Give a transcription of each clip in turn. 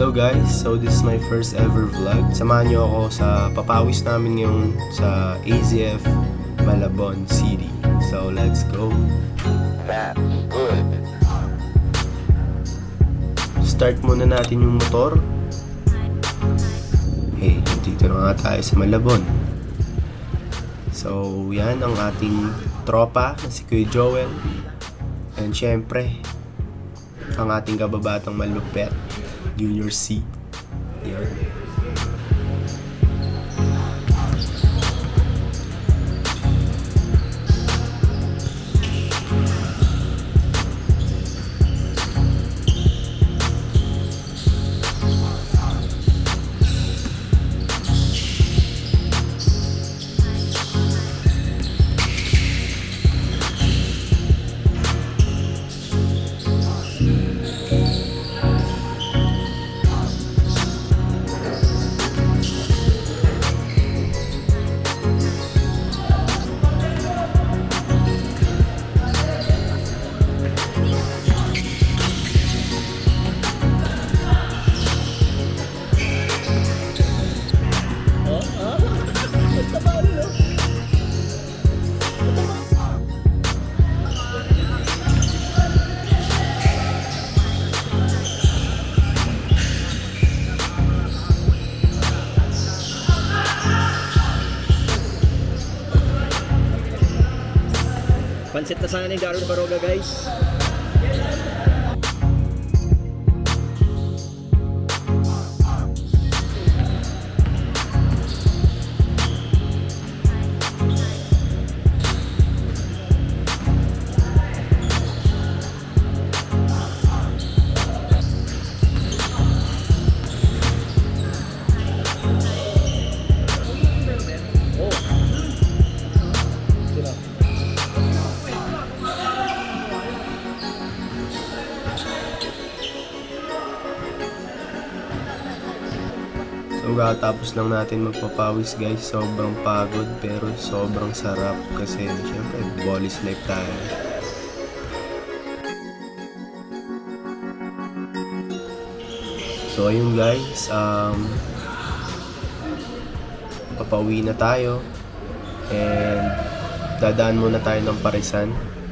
Hello guys, so this is my first ever vlog. Samahan niyo ako sa papawis namin ngayon sa AZF Malabon City. So let's go. That's good. Start muna natin yung motor. Hey, dito na nga tayo sa Malabon. So yan ang ating tropa na si Kuya Joel. And syempre, ang ating kababatang malupet, Junior C. Yan. Pansit na sana ni Darwin Baroga, guys. So katapos lang natin magpapawis guys, sobrang pagod pero sobrang sarap kasi syempre bolis life tayo. So ayun guys, papauwi na tayo and dadaan muna tayo ng Parisan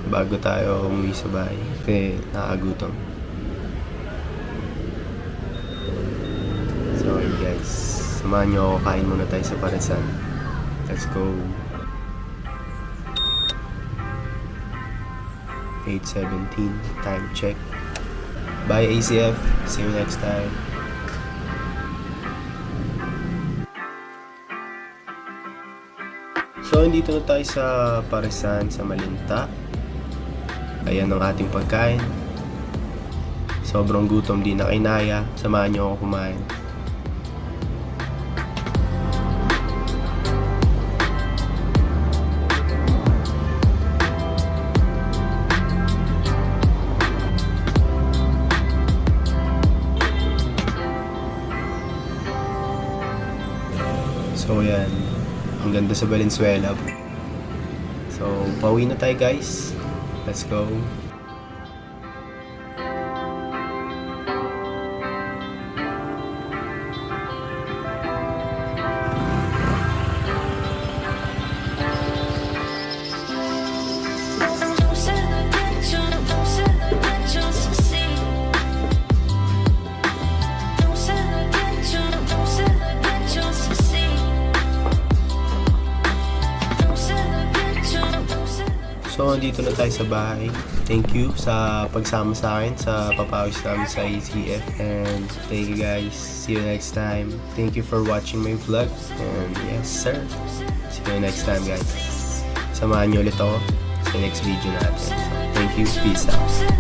bago tayo umuwi sa bahay kasi nakakagutom. So ayun guys, samahan nyo ako, kain muna tayo sa Parisan. Let's go. 8:17 time check. Bye ACF, see you next time. So dito na tayo sa Parisan sa Malinta. Ayan ang ating pagkain. Sobrang gutom, di na kinaya. Samahan nyo ako kumain. So yan, ang ganda sa Valenzuela. So pauwi na tayo guys. Let's go. So, dito na tayo sa bahay. Thank you sa pagsama sa akin sa papawis namin sa ACF. And thank you guys. See you next time. Thank you for watching my vlog. And yes sir. See you next time guys. Samahan nyo ulit ako sa next video natin. So, thank you. Peace out.